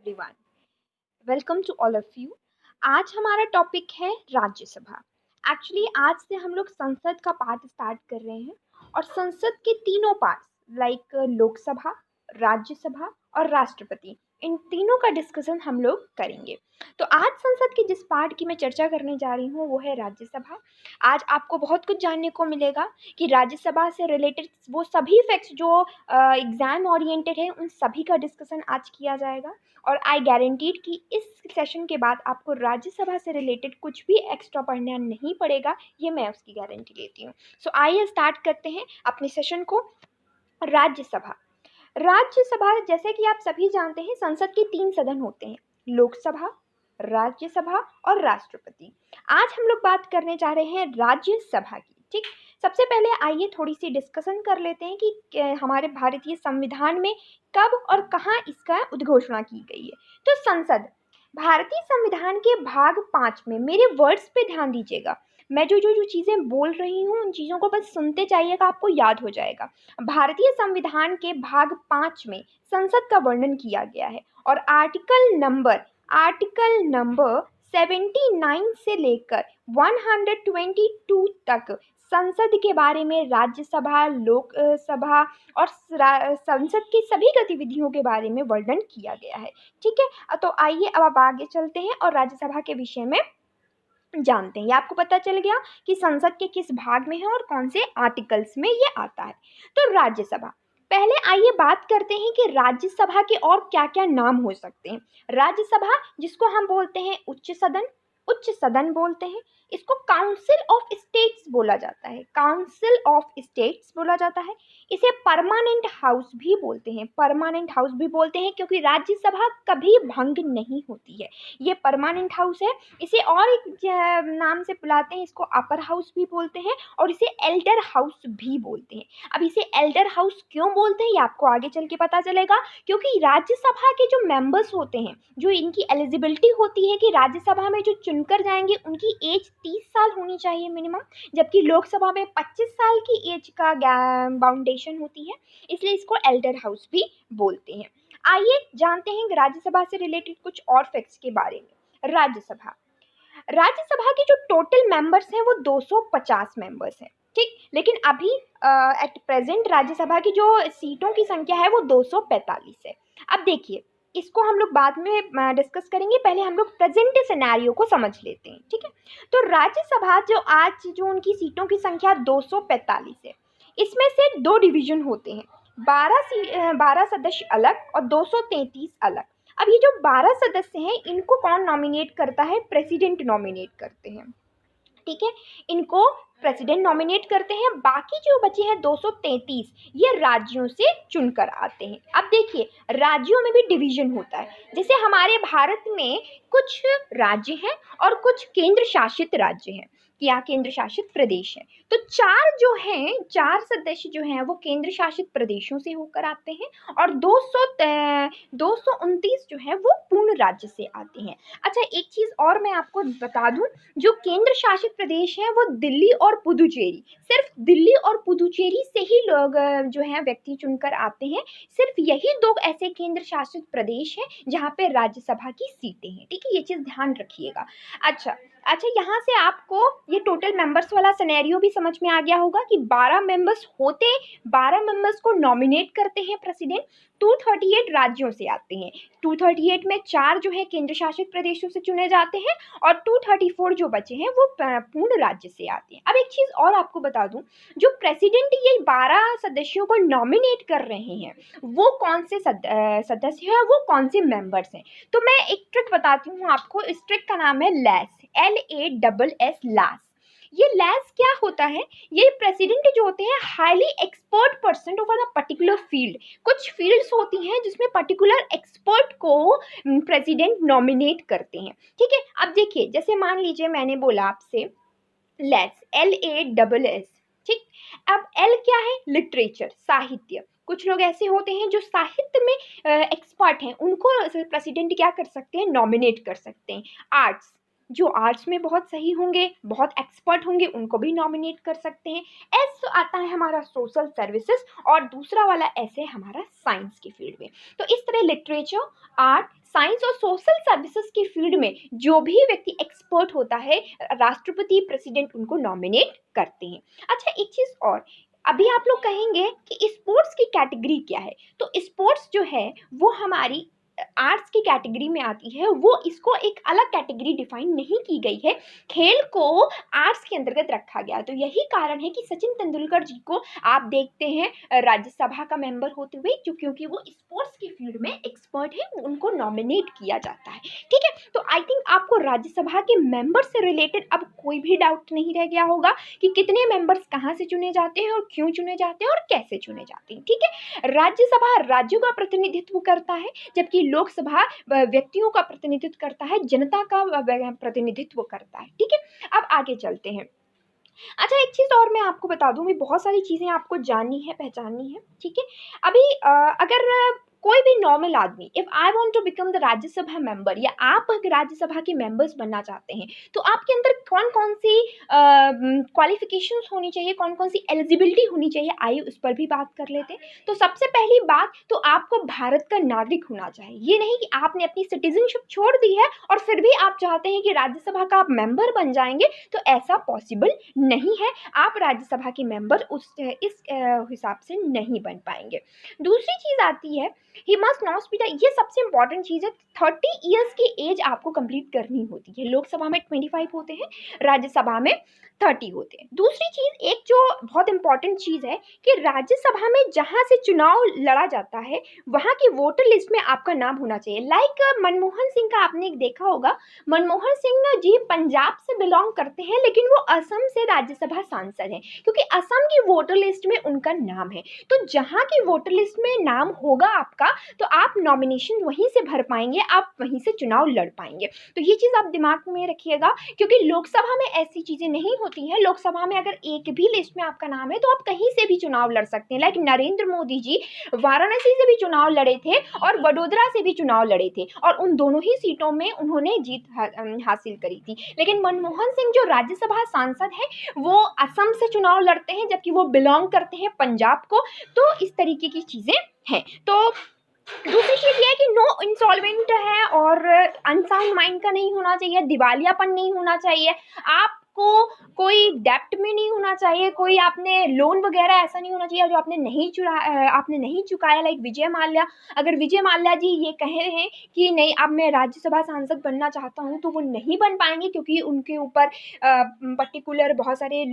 Everyone, welcome to all of you. आज हमारा topic है राज्यसभा। एक्चुअली आज से हम लोग संसद का पार्ट स्टार्ट कर रहे हैं और संसद के तीनों पार्ट लाइक लोकसभा, राज्यसभा और राष्ट्रपति, इन तीनों का डिस्कशन हम लोग करेंगे। तो आज संसद के जिस पार्ट की मैं चर्चा करने जा रही हूँ वो है राज्यसभा। आज आपको बहुत कुछ जानने को मिलेगा कि राज्यसभा से रिलेटेड वो सभी फैक्ट्स जो एग्ज़ाम ओरिएंटेड है उन सभी का डिस्कशन आज किया जाएगा। और आई गारंटीड कि इस सेशन के बाद आपको राज्यसभा से रिलेटेड कुछ भी एक्स्ट्रा पढ़ना नहीं पड़ेगा, ये मैं उसकी गारंटी लेती हूँ। सो आइए स्टार्ट करते हैं अपने सेशन को। राज्यसभा। राज्यसभा जैसे कि आप सभी जानते हैं संसद के 3 सदन होते हैं, लोकसभा, राज्यसभा और राष्ट्रपति। आज हम लोग बात करने जा रहे हैं राज्यसभा की। ठीक, सबसे पहले आइए थोड़ी सी डिस्कशन कर लेते हैं कि हमारे भारतीय संविधान में कब और कहाँ इसका उद्घोषणा की गई है। तो संसद, भारतीय संविधान के भाग 5 में, मेरे वर्ड्स पे ध्यान दीजिएगा, मैं जो चीज़ें बोल रही हूँ उन चीज़ों को बस सुनते जाइएगा, आपको याद हो जाएगा। भारतीय संविधान के भाग 5 में संसद का वर्णन किया गया है और आर्टिकल नंबर 79 से लेकर 122 तक संसद के बारे में, राज्यसभा, लोकसभा और संसद की सभी गतिविधियों के बारे में वर्णन किया गया है। ठीक है, तो आइए अब आगे चलते हैं और राज्यसभा के विषय में जानते हैं। ये आपको पता चल गया कि संसद के किस भाग में है और कौन से आर्टिकल्स में ये आता है। तो राज्यसभा, पहले आइए बात करते हैं कि राज्यसभा के और क्या क्या नाम हो सकते हैं। राज्यसभा, जिसको हम बोलते हैं उच्च सदन बोलते हैं, इसको काउंसिल ऑफ स्टेट्स बोला जाता है, काउंसिल ऑफ स्टेट्स बोला जाता है। इसे परमानेंट हाउस भी बोलते हैं, परमानेंट हाउस भी बोलते हैं क्योंकि राज्यसभा कभी भंग नहीं होती है, ये परमानेंट हाउस है। इसे और एक नाम से बुलाते हैं, इसको अपर हाउस भी बोलते हैं और इसे एल्डर हाउस भी बोलते हैं। अब इसे एल्डर हाउस क्यों बोलते हैं ये आपको आगे चल के पता चलेगा, क्योंकि राज्यसभा के जो मेंबर्स होते हैं, जो इनकी एलिजिबिलिटी होती है कि राज्यसभा में जो चुनकर जाएंगे उनकी एज 30 साल होनी चाहिए मिनिमम, जबकि लोकसभा में 25 साल की एज का बाउंडेशन होती है, इसलिए इसको एल्डर हाउस भी बोलते हैं। आइए जानते हैं राज्यसभा से रिलेटेड कुछ और फैक्ट्स के बारे में। राज्यसभा के जो टोटल मेंबर्स हैं वो 250 मेंबर्स हैं। ठीक, लेकिन अभी एट प्रेजेंट राज्यसभा की जो सीटों की संख्या है वो 245 है। अब देखिए, इसको हम लोग बाद में डिस्कस करेंगे, पहले हम लोग प्रेजेंट सिनेरियो को समझ लेते हैं। ठीक है, तो राज्यसभा जो उनकी सीटों की संख्या 245 है, इसमें से 2 डिवीजन होते हैं, 12 सदस्य अलग और 233 अलग। अब ये जो 12 सदस्य हैं इनको कौन नॉमिनेट करता है? प्रेसिडेंट नॉमिनेट करते हैं। ठीक है, इनको प्रेसिडेंट नॉमिनेट करते हैं। बाकी जो बचे हैं 233, ये राज्यों से चुनकर आते हैं। अब देखिए, राज्यों में भी डिवीजन होता है, जैसे हमारे भारत में कुछ राज्य हैं और कुछ केंद्र शासित राज्य हैं या केंद्र शासित प्रदेश है। तो 4 सदस्य जो हैं वो केंद्र शासित प्रदेशों से होकर आते हैं और 229 जो है वो पूर्ण राज्य से आते हैं। अच्छा, एक चीज़ और मैं आपको बता दूं, जो केंद्र शासित प्रदेश हैं वो दिल्ली और पुदुचेरी, सिर्फ दिल्ली और पुदुचेरी से ही लोग जो हैं व्यक्ति चुनकर आते हैं। सिर्फ यही 2 ऐसे केंद्र शासित प्रदेश हैं जहाँ पे राज्यसभा की सीटें हैं। ठीक है, ये चीज़ ध्यान रखिएगा। अच्छा, यहाँ से आपको ये टोटल मेंबर्स वाला सिनेरियो भी समझ में आ गया होगा कि 12 मेंबर्स को नॉमिनेट करते हैं प्रेसिडेंट, 238 राज्यों से आते हैं, 238 में 4 जो है केंद्र शासित प्रदेशों से चुने जाते हैं और 234 जो बचे हैं वो पूर्ण राज्य से आते हैं। अब एक चीज़ और आपको बता दूं, जो प्रेसिडेंट ये 12 सदस्यों को नॉमिनेट कर रहे हैं वो कौन से सदस्य हैं, वो कौन से मेंबर्स हैं। तो मैं एक ट्रिक बताती हूँ आपको, इस ट्रिक का नाम है लैस, LASS, लास। ये लैस क्या होता है? ये प्रेसिडेंट जो होते हैं highly expert person over a particular field. कुछ फील्ड्स होती हैं जिसमें पर्टिकुलर एक्सपर्ट को प्रेसिडेंट नॉमिनेट करते हैं। ठीक है, अब देखिए, जैसे मान लीजिए मैंने बोला आपसे लैस, LASS। ठीक, अब एल क्या है? लिटरेचर, साहित्य। कुछ लोग ऐसे होते हैं जो साहित्य में एक्सपर्ट हैं, उनको प्रेसिडेंट क्या कर सकते हैं? नॉमिनेट कर सकते हैं। आर्ट्स, जो आर्ट्स में बहुत सही होंगे, बहुत एक्सपर्ट होंगे, उनको भी नॉमिनेट कर सकते हैं। एस आता है हमारा सोशल सर्विसेज और दूसरा वाला एस है हमारा साइंस की फील्ड में। तो इस तरह लिटरेचर, आर्ट, साइंस और सोशल सर्विसेज की फील्ड में जो भी व्यक्ति एक्सपर्ट होता है, राष्ट्रपति प्रेसिडेंट उनको नॉमिनेट करते हैं। अच्छा, एक चीज़ और, अभी आप लोग कहेंगे कि स्पोर्ट्स की कैटेगरी क्या है, तो स्पोर्ट्स जो है वो हमारी आर्ट्स की कैटेगरी में आती है, वो इसको एक अलग कैटेगरी डिफाइन नहीं की गई है, खेल को आर्ट्स के अंतर्गत रखा गया। तो यही कारण है कि सचिन तेंदुलकर जी को आप देखते हैं राज्यसभा का मेंबर होते हुए, जो क्योंकि वो स्पोर्ट्स की फील्ड में एक्सपर्ट है, उनको नॉमिनेट किया जाता है। ठीक है, तो आई थिंक आपको राज्यसभा के मेंबर से रिलेटेड अब कोई भी डाउट नहीं रह गया होगा कि कितने मेंबर्स कहाँ से चुने जाते हैं और क्यों चुने जाते हैं और कैसे चुने जाते हैं। ठीक है, राज्यसभा राज्यों का प्रतिनिधित्व करता है, जबकि लोकसभा व्यक्तियों का प्रतिनिधित्व करता है, जनता का प्रतिनिधित्व करता है। ठीक है, अब आगे चलते हैं। अच्छा, एक चीज़ और मैं आपको बता दूँ, मैं बहुत सारी चीज़ें आपको जाननी है, पहचाननी है, ठीक है? अभी अगर कोई भी नॉर्मल आदमी, if I want to become the Rajya Sabha member, या आप अगर राज्यसभा के मेंबर्स बनना चाहते हैं, तो आपके अंदर कौन-कौन सी क्वालिफ़िकेशंस होनी चाहिए, कौन-कौन सी एलिजिबिलिटी होनी चाहिए, आइए उस पर भी बात कर लेते हैं। तो सबसे पहली बात तो आपको भारत का नागरिक होना चाहिए। ये नहीं कि आपने अपनी सिटीज़नशिप छोड़ दी है और फिर भी आप चाहते हैं कि राज्यसभा का आप मेंबर बन जाएँगे, तो ऐसा पॉसिबल नहीं है। आप राज्यसभा के मेंबर इस हिसाब से नहीं बन पाएँगे। दूसरी चीज़ आती है, he must not be the, ये सबसे इम्पोर्टेंट चीज़ है, 30 इयर्स की एज आपको कंप्लीट करनी होती है। लोकसभा में 25 होते हैं, राज्यसभा में 30 होते हैं। दूसरी चीज़, एक जो बहुत इम्पोर्टेंट चीज़ है कि राज्यसभा में जहाँ से चुनाव लड़ा जाता है, वहाँ की वोटर लिस्ट में आपका नाम होना चाहिए। लाइक मनमोहन सिंह का आपने देखा होगा, मनमोहन सिंह जी पंजाब से बिलोंग करते हैं, लेकिन वो असम से राज्यसभा सांसद हैं, क्योंकि असम की वोटर लिस्ट में उनका नाम है। तो जहाँ की वोटर लिस्ट में नाम होगा आपका, तो आप नॉमिनेशन वहीं से भर पाएंगे, आप वहीं से चुनाव लड़ पाएंगे। तो ये चीज़ आप दिमाग में रखिएगा, क्योंकि लोकसभा में ऐसी चीज़ें नहीं होती हैं। लोकसभा में अगर एक भी लिस्ट में आपका नाम है, तो आप कहीं से भी चुनाव लड़ सकते हैं। लाइक नरेंद्र मोदी जी वाराणसी से भी चुनाव लड़े थे और वडोदरा से भी चुनाव लड़े थे, और उन दोनों ही सीटों में उन्होंने जीत हासिल करी थी। लेकिन मनमोहन सिंह जो राज्यसभा सांसद हैं, वो असम से चुनाव लड़ते हैं, जबकि वो बिलोंग करते हैं पंजाब को। तो इस तरीके की चीज़ें हैं। तो दूसरी चीज़ ये है कि नो इंसॉल्वेंट है और अनसाउंड माइंड का नहीं होना चाहिए, दिवालियापन नहीं होना चाहिए, आपको कोई डेब्ट में नहीं होना चाहिए, कोई आपने लोन वगैरह ऐसा नहीं होना चाहिए जो आपने नहीं चुकाया। लाइक विजय माल्या, अगर विजय माल्या जी ये कहे हैं कि नहीं अब मैं राज्यसभा सांसद बनना चाहता हूँ, तो वो नहीं बन पाएंगे, क्योंकि उनके ऊपर पर्टिकुलर बहुत सारे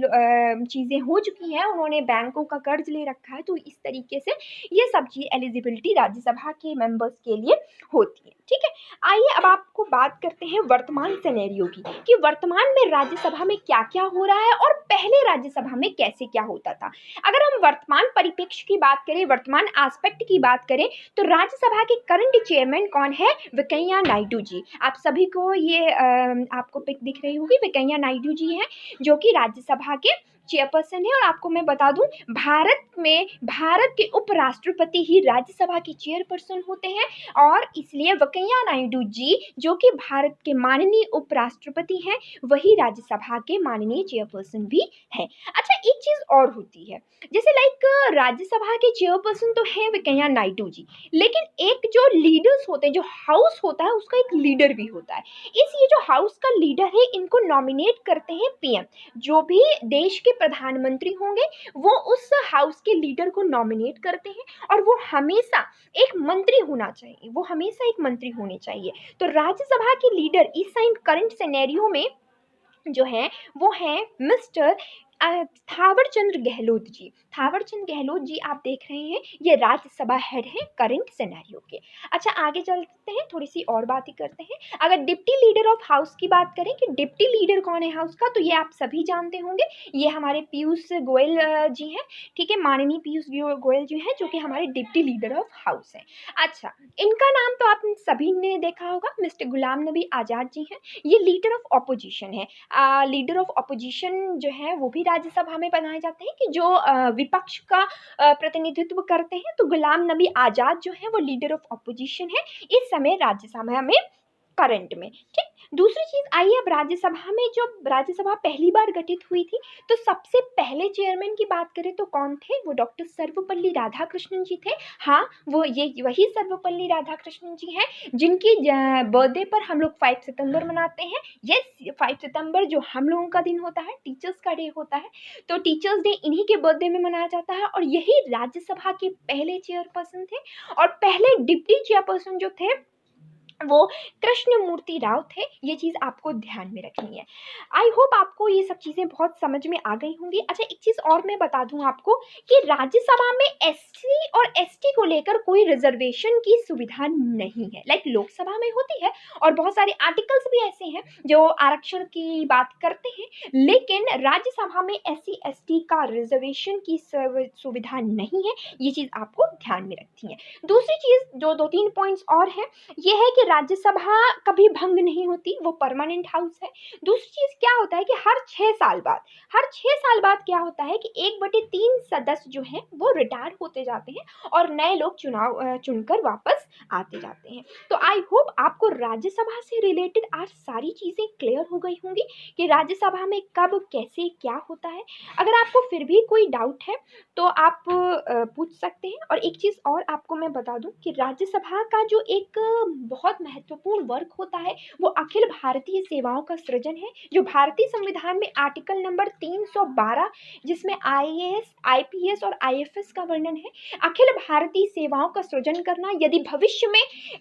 चीज़ें हो चुकी हैं, उन्होंने बैंकों का कर्ज ले रखा है। तो इस तरीके से ये सब चीज़ एलिजिबिलिटी राज्यसभा के मेंबर्स के लिए होती है। ठीक है, आइए अब आपको बात करते हैं वर्तमान सिनेरियो की, कि वर्तमान में राज्यसभा में क्या क्या हो रहा है और पहले राज्यसभा में कैसे क्या होता था। अगर हम वर्तमान परिप्रेक्ष्य की बात करें, वर्तमान एस्पेक्ट की बात करें, तो राज्यसभा के करंट चेयरमैन कौन है? वेंकैया नायडू जी। आप सभी को ये आपको पिक दिख रही होगी, वेंकैया नायडू जी हैं, जो कि राज्यसभा के चेयरपर्सन है। और आपको मैं बता दूं, भारत के उपराष्ट्रपति ही राज्यसभा के चेयरपर्सन होते हैं, और इसलिए वेंकैया नायडू जी, जो कि भारत के माननीय उपराष्ट्रपति हैं, वही राज्यसभा के माननीय चेयरपर्सन भी हैं। अच्छा, एक चीज़ और होती है, जैसे लाइक राज्यसभा के चेयरपर्सन तो हैं वेंकैया नायडू जी, लेकिन एक जो लीडर्स होते हैं, जो हाउस होता है, उसका एक लीडर भी होता है। ये जो हाउस का लीडर है, इनको नॉमिनेट करते हैं पीएम। जो भी देश के प्रधानमंत्री होंगे, वो उस हाउस के लीडर को नॉमिनेट करते हैं, और वो हमेशा एक मंत्री होना चाहिए, वो हमेशा एक मंत्री होने चाहिए। तो राज्यसभा के लीडर इस टाइम करंट सिनेरियो में जो है, वो है मिस्टर थावर चंद गहलोत जी। थावर चंद गहलोत जी आप देख रहे हैं, ये राज्यसभा हेड है करंट सिनेरियो के। अच्छा, आगे चलते हैं, थोड़ी सी और बातें करते हैं। अगर डिप्टी लीडर ऑफ हाउस की बात करें कि डिप्टी लीडर कौन है हाउस का, तो ये आप सभी जानते होंगे, ये हमारे पीयूष गोयल जी हैं। ठीक है, माननीय पीयूष गोयल जी हैं, जो कि हमारे डिप्टी लीडर ऑफ हाउस हैं। अच्छा, इनका नाम तो आप सभी ने देखा होगा, मिस्टर गुलाम नबी आज़ाद जी हैं। ये लीडर ऑफ ऑपोजिशन है। लीडर ऑफ ऑपोजिशन जो है, वो भी राज्यसभा में बनाए जाते हैं, कि जो विपक्ष का प्रतिनिधित्व करते हैं। तो गुलाम नबी आज़ाद जो है, वो लीडर ऑफ ऑपोजिशन है इस समय राज्यसभा में, करंट में। ठीक, दूसरी चीज़ आइए, अब राज्यसभा में जब राज्यसभा पहली बार गठित हुई थी, तो सबसे पहले चेयरमैन की बात करें तो कौन थे? वो डॉक्टर सर्वपल्ली राधाकृष्णन जी थे। हाँ, वो ये वही सर्वपल्ली राधाकृष्णन जी हैं जिनकी बर्थडे पर हम लोग 5 सितंबर मनाते हैं। यस, 5 सितंबर जो हम लोगों का दिन होता है, टीचर्स का डे होता है, तो टीचर्स डे इन्हीं के बर्थडे में मनाया जाता है, और यही राज्यसभा के पहले चेयरपर्सन थे। और पहले डिप्टी चेयरपर्सन जो थे वो कृष्णमूर्ति राव थे। ये चीज़ आपको ध्यान में रखनी है। आई होप आपको ये सब चीज़ें बहुत समझ में आ गई होंगी। अच्छा, एक चीज़ और मैं बता दूँ आपको कि राज्यसभा में एससी और एसटी को लेकर कोई रिजर्वेशन की सुविधा नहीं है। लाइक लोकसभा में होती है, और बहुत सारे आर्टिकल्स भी ऐसे हैं जो आरक्षण की बात करते हैं, लेकिन राज्यसभा में एससी एसटी का रिजर्वेशन की सुविधा नहीं है। ये चीज़ आपको ध्यान में रखनी है। दूसरी चीज़ जो 2-3 पॉइंट्स और हैं, ये है कि राज्यसभा कभी भंग नहीं होती, वो परमानेंट हाउस है। दूसरी चीज़ क्या होता है कि हर 6 साल बाद क्या होता है कि 1/3 सदस्य जो हैं वो रिटायर होते जाते हैं, और नए लोग चुनकर वापस आते जाते हैं। तो आई होप आपको राज्यसभा से रिलेटेड आज सारी चीज़ें क्लियर हो गई होंगी कि राज्यसभा में कब, कैसे, क्या होता है। अगर आपको फिर भी कोई डाउट है तो आप पूछ सकते हैं। और एक चीज़ और आपको मैं बता दूँ कि राज्यसभा का जो एक बहुत महत्वपूर्ण वर्क होता है, वो अखिल भारतीय सेवाओं का सृजन है, जो भारतीय संविधान में आर्टिकल नंबर 312, जिसमें आईएएस, आईपीएस और आईएफएस का वर्णन है। अखिल भारतीय सेवाओं का सृजन करना, यदि भविष्य में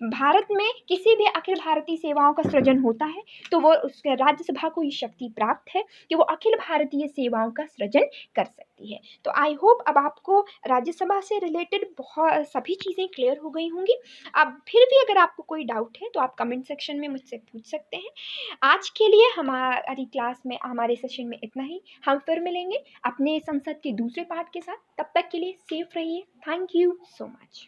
भारत में किसी भी अखिल भारतीय सेवाओं का सृजन होता है, तो वो उसके राज्यसभा को ये शक्ति प्राप्त है कि वो अखिल भारतीय सेवाओं का सृजन कर सकती है। तो आई होप अब आपको राज्यसभा से रिलेटेड बहुत सभी चीज़ें क्लियर हो गई होंगी। अब फिर भी अगर आपको कोई डाउट है तो आप कमेंट सेक्शन में मुझसे पूछ सकते हैं। आज के लिए हमारी क्लास में, हमारे सेशन में इतना ही। हम फिर मिलेंगे अपने संसद के दूसरे पार्ट के साथ। तब तक के लिए सेफ रहिए। Thank you so much.